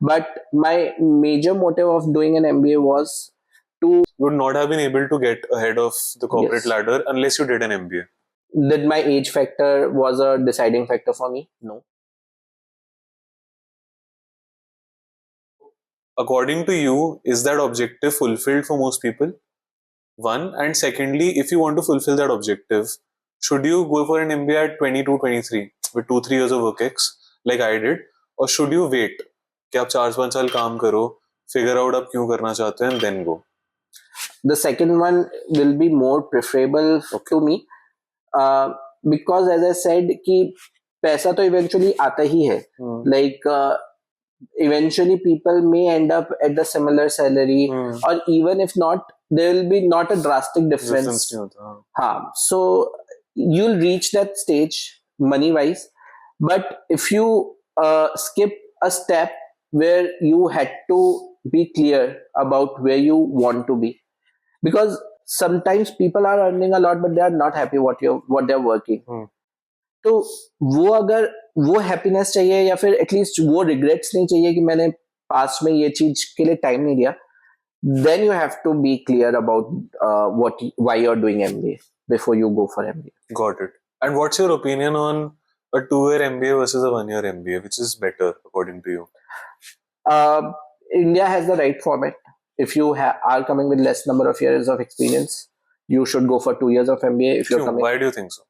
But my major motive of doing an MBA was to, You would not have been able to get ahead of the corporate yes. ladder unless you did an MBA. Did my age factor was a deciding factor for me? No. According to you, is that objective fulfilled for most people? One. And secondly, if you want to fulfill that objective, should you go for an MBA at 22, 23 with 2-3 years of work ex like I did, or should you wait कि आप 4-5 साल काम करो, figure out आप क्यों करना चाहते हैं and then go? The second one will be more preferable to me, because as I said कि पैसा तो eventually आता ही है. Like eventually people may end up at the similar salary, or even if not, there will be not a drastic difference. नहीं होता. हाँ, so you'll reach that stage money wise, but if you skip a step where you had to be clear about where you want to be, because sometimes people are earning a lot but they are not happy what they're working. तो वो अगर वो happiness चाहिए या फिर at least वो regrets नहीं चाहिए कि मैंने पास्ट में ये चीज के लिए टाइम नहीं दिया, then you have to be clear about why you're doing MBA before you go for MBA. Got it. And what's your opinion on a 2-year MBA versus a 1-year MBA? Which is better according to you? India has the right format. If you are coming with less number of years of experience, you should go for 2 years of MBA. If you're coming, why do you think so?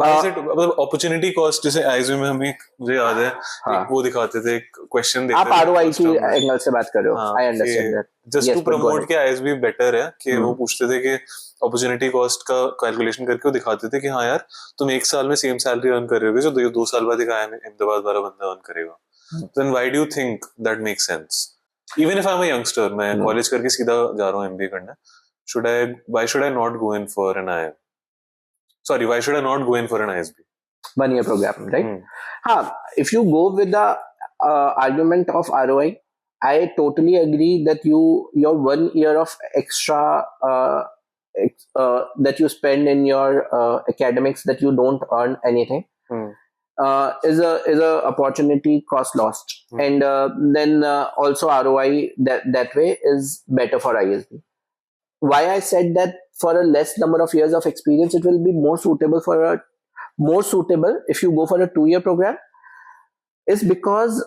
Why is it मतलब opportunity cost? जैसे ISB में हमें मुझे याद है एक वो दिखाते थे, क्वेश्चन देते थे. आप ROI की एंगल से बात कर रहे हो. I understand that. Just to promote कि ISB better है, कि वो पूछते थे कि अपॉर्चुनिटी कॉस्ट का कैलकुलेशन करके वो दिखाते थे कि हाँ यार तुम एक साल में सेम सैलरी अर्न कर रहे होगे जो 2 साल बाद एक अहमदाबाद वाला बंदा अर्न करेगा. Then why do you think that makes sense? Even if I'm a youngster, मैं कॉलेज करके सीधा जा रहा हूँ MBA करना, why should I not go in for an IIM? Sorry, why should I not go in for an ISB? 1 year program, right? If you go with the argument of ROI, I totally agree that your 1 year of extra that you spend in your academics that you don't earn anything is a opportunity cost lost, and then also ROI that way is better for ISB. Why I said that for a less number of years of experience, it will be more suitable if you go for a 2-year program, is because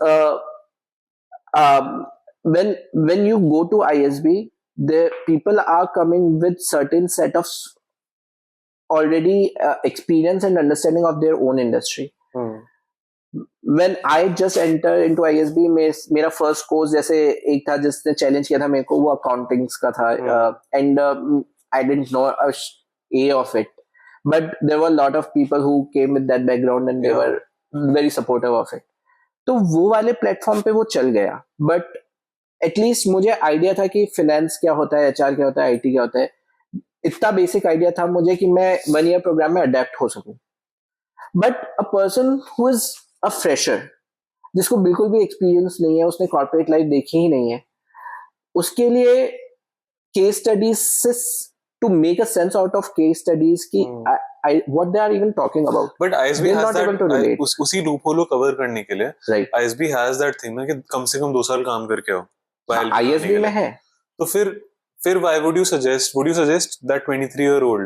when you go to ISB, the people are coming with certain set of already experience and understanding of their own industry. When I just enter into ISB, मेरा first course जैसे एक था जिसने challenge किया था मेरे को, वो अकाउंटिंग्स का था, and I didn't know a of it, but there were a lot of people who came with that background and they were very supportive of it. तो वो वाले प्लेटफॉर्म पे वो चल गया, बट एटलीस्ट मुझे आइडिया था कि फिनेंस क्या होता है, HR क्या होता है, IT क्या होता है. इतना बेसिक आइडिया था मुझे कि मैं 1 year प्रोग्राम में अडेप्ट हो सकूं. But a person who is a fresher, जिसको बिल्कुल भी एक्सपीरियंस नहीं है, उसने कॉर्पोरेट लाइफ देखी ही नहीं है, उसके लिए case studies to make a sense out of case studies ki what they are even talking about. But ISB has that उसी loophole को cover करने के लिए, right. ISB has that thing ना कि कम से कम 2 साल काम करके आओ. ISB में है. तो फिर why would you suggest that 23-year-old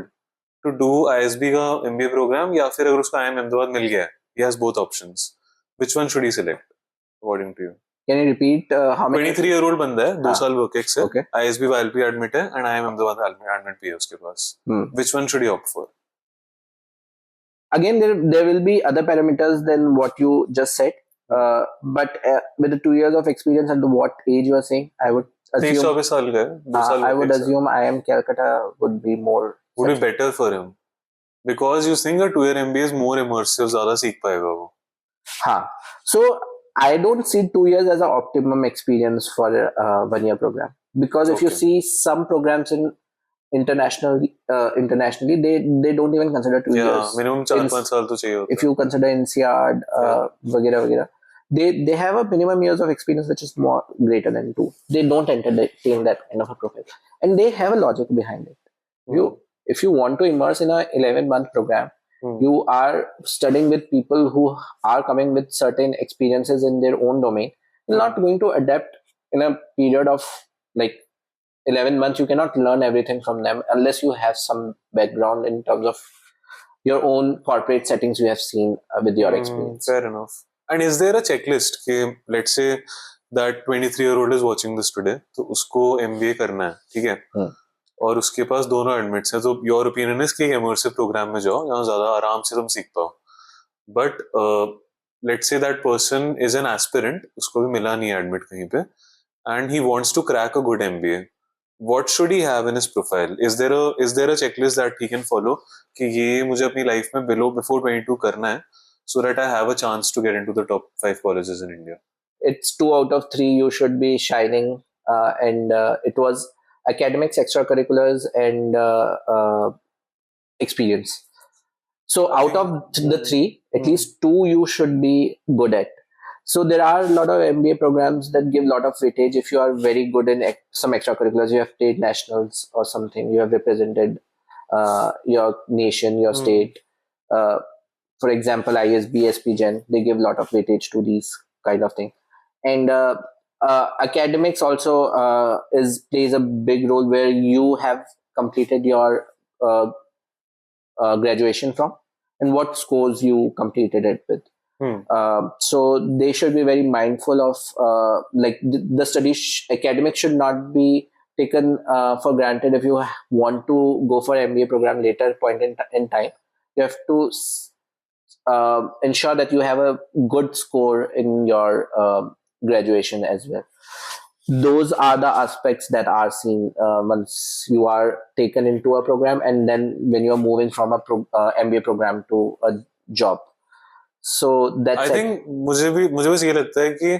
to do ISB का MBA program, या फिर अगर उसको IIM अहमदाबाद मिल गया है, he has both options, which one should he select according to you? Can you repeat how many? 23-year-old बंदा है, 2 साल वर्क एक्स है, ISB का LP एडमिट है, and IIM अहमदाबाद एडमिट भी है उसके पास. Which one should he opt for? Again, there will be other parameters than what you just said, but with the 2 years of experience and what age you are saying, I would assume साल का है, 2 साल I would assume IIM Calcutta would be better for him, because you think a 2-year MBA is more immersive, ज़्यादा सीख पाएगा वो. हाँ, so I don't see 2 years as an optimum experience for a 1 year program, because if you see some programs in internationally they don't even consider 2 years. Minimum 4-5 साल तो चाहिए होता है. If you consider INSEAD वगैरह, they have a minimum years of experience which is more greater than 2. They don't entertain that kind of a profile, and they have a logic behind it. If you want to immerse in a 11-month program, You are studying with people who are coming with certain experiences in their own domain. You're not going to adapt in a period of like 11 months. You cannot learn everything from them unless you have some background in terms of your own corporate settings you have seen with your experience. Fair enough. And is there a checklist कि let's say that 23-year-old is watching this today, तो उसको MBA करना है, ठीक है, और उसके पास दोनों एडमिट्स हैं, तो योर ओपिनियन इज कि एक इमर्सिव प्रोग्राम में जाओ, यहाँ ज्यादा आराम से तुम सीख पाओ. But let's say that person is an aspirant, उसको भी मिला नहीं है एडमिट कहीं पे, and he wants to crack a good MBA. What should he have in his profile? Is there a checklist that he can follow कि ये मुझे अपनी लाइफ में before 22 करना है, so that I have a chance to get into the top 5 colleges in India? It's 2 out of 3 you should be shining, and it was academics, extracurriculars, and experience. So out of the 3, at least 2 you should be good at. So there are a lot of MBA programs that give a lot of weightage. If you are very good in some extracurriculars, you have played nationals or something, you have represented your nation, your state. For example, ISB, SP Gen, they give a lot of weightage to these kind of thing. And academics also plays a big role, where you have completed your graduation from and what scores you completed it with. So they should be very mindful of like the study. Academics should not be taken for granted. If you want to go for MBA program later point in time, you have to ensure that you have a good score in your graduation as well. Those are the aspects that are seen once you are taken into a program, and then when you are moving from a MBA program to a job. So that's I think मुझे बस ये लगता है कि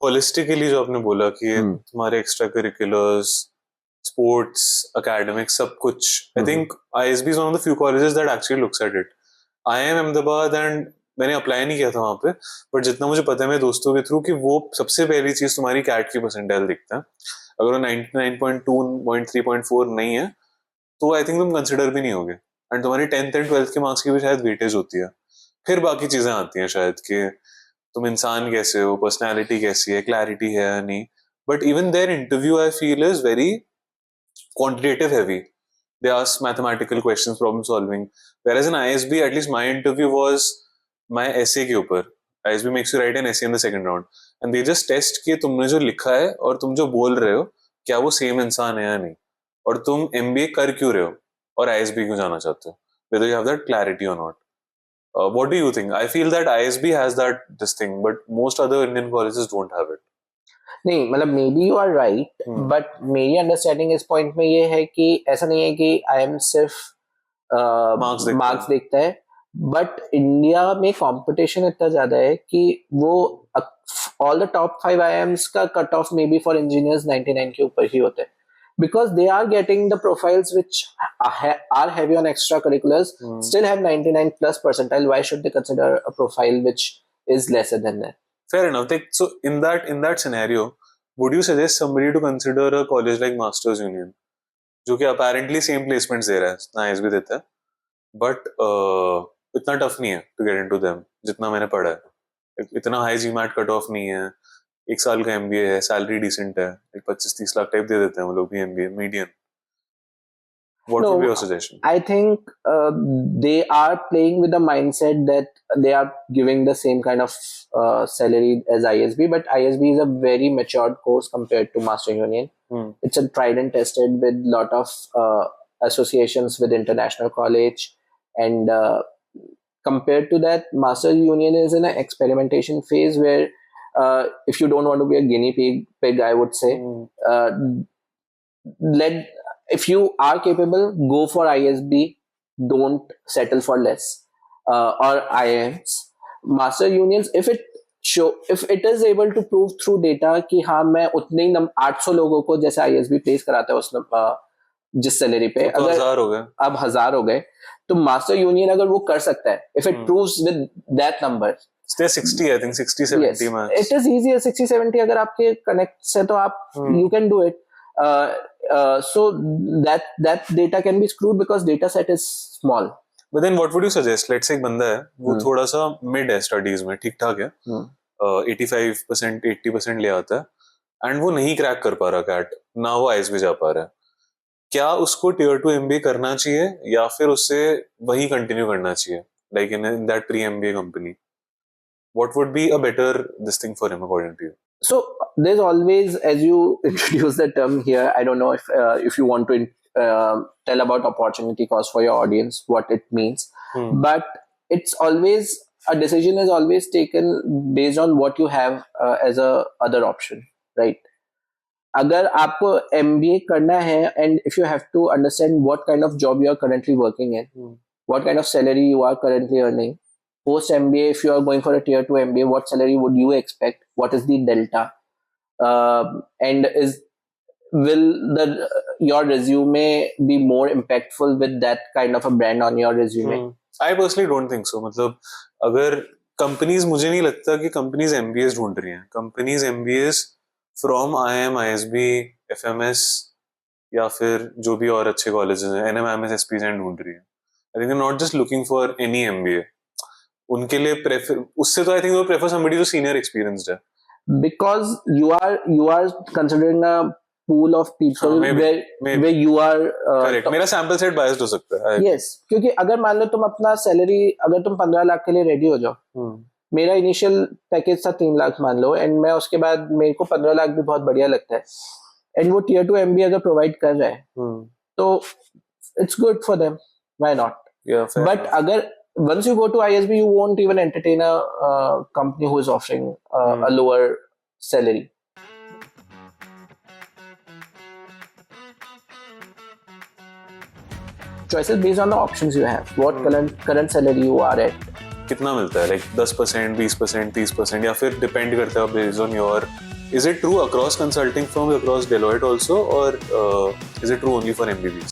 holistically जो आपने बोला कि तुम्हारे एक्स्ट्रा करिकुलर्स, स्पोर्ट्स, academics, सब कुछ, I think ISB is one of the few colleges that actually looks at it. IIM Ahmedabad, and मैंने अप्लाई नहीं किया था वहाँ पे, बट जितना मुझे पता है मेरे दोस्तों के थ्रू कि वो सबसे पहली चीज तुम्हारी कैट की परसेंटाइल दिखता है. अगर वो 99.2, 3.4 नहीं है तो आई थिंक तुम कंसिडर भी नहीं होगे, एंड तुम्हारी 10th एंड 12th के मार्क्स की भी शायद वेटेज होती है. फिर बाकी चीजें आती हैं शायद कि तुम इंसान कैसे हो, पर्सनैलिटी कैसी है, क्लैरिटी है या नहीं. But even there interview I feel is very quantitative heavy. They ask mathematical questions, problem solving. Whereas in ISB, at least my interview was my essay के ऊपर. ISB makes you write an essay in the second round, and they just test कि तुमने जो लिखा है और तुम जो बोल रहे हो क्या वो सेम इंसान है या नहीं, और तुम MBA कर क्यों रहे हो और ISB क्यों जाना चाहते हो, whether you have that clarity or not. What do you think? I feel that ISB has this thing, but most other Indian colleges don't have it. नहीं, मतलब maybe you are right, but मेरी understanding इस point में ये है कि ऐसा नहीं है कि IIM सिर्फ मार्क्स देखता है, बट इंडिया में कंपटीशन इतना ज्यादा है कि वो ऑल द टॉप 5 IIMs का cut of may be for engineers 99 के ऊपर ही होता है, because they are getting the profiles which are heavy on extracurriculars, still have 99 plus percentile. Why should they consider a profile which is lesser than that? Fair enough. So in that scenario, would you suggest somebody to consider a college like Masters Union, जो कि apparently same placements दे रहा है जितना ISB देता है, but इतना tough नहीं है to get into them जितना मैंने पढ़ा है. इतना high GMAT cut off नहीं है, 1 साल का MBA है, सैलरी डिसेंट है, 25-30 लाख टाइप दे देते हैं वो लोग भी MBA median. What would be your suggestion? I think they are playing with the mindset that they are giving the same kind of salary as ISB, but ISB is a very matured course compared to Master Union. It's a tried and tested with lot of associations with international college, and compared to that, Master Union is in an experimentation phase where if you don't want to be a guinea pig, I would say, if you are capable, go for ISB. Don't settle for less, or IIMs. Master Unions, if it is able to prove through data कि हाँ मैं उतने ही 800 लोगों को जैसे ISB place कराता है उस जिस सैलरी पे, तो अगर 1000 हो गए, अब 1000 हो गए, तो मास्टर यूनियन अगर वो कर सकता है, if it proves with that number, stay 60, I think 60-70 max. It is easier. 60-70 अगर आपके कनेक्ट है तो आप you can do it. So that data can be screwed because data set is small. But then what would you suggest? Let's say एक बंदा है वो Hmm. थोड़ा सा मिड है स्टडीज में, ठीक ठाक है, 85% 80% ले आता है एंड वो नहीं क्रैक कर पा रहा कैट, ना वो आईएसबी जा पा रहा है, क्या उसको टियर 2 एमबीए करना चाहिए या फिर उससे वही कंटिन्यू करना चाहिए, like in that pre MBA company? What would be a better this thing for him according to you? So there's always, as you introduce the term here, I don't know if you want to tell about opportunity cost for your audience, what it means, but it's always, a decision is always taken based on what you have as a other option, right? अगर आपको MBA करना है and if you have to understand what kind of job you are currently working in, what kind of salary you are currently earning, post MBA, if you are going for a tier 2 MBA, what salary would you expect? What is the delta? And will your resume be more impactful with that kind of a brand on your resume? I personally don't think so. मतलब अगर companies, मुझे नहीं लगता कि companies MBAs ढूंढ रही हैं. Companies MBAs from IIM, ISB, FMS या फिर जो भी और अच्छे कॉलेजेस हैं, NM, SPs ढूंढ रही है. I think they're not just looking for any MBA. उनके लिए प्रेफर, उससे तो आई थिंक वो प्रेफर समबडी जो सीनियर एक्सपीरियंस्ड है, because you are considering a pool of people where you are correct. मेरा सैंपल सेट बायस्ड हो सकता है. yes, क्योंकि अगर मान लो तुम अपना सैलरी, अगर तुम 15 लाख के लिए रेडी हो जाओ, मेरा इनिशियल पैकेज था 3 लाख मान लो, एंड मैं उसके बाद मेरे को 15 लाख भी बहुत बढ़िया लगता है, एंड वो टियर 2 MBA अगर प्रोवाइड कर रहा है तो it's good for them, why not? But अगर once you go to ISB, you won't even entertain a company who is offering a lower salary. Choices based on the options you have. What current salary you are at. कितना मिलता है, like 10%, 20%, 30%, या फिर depend करता है based on your, is it true across consulting firms, across Deloitte also, or is it true only for MBBs?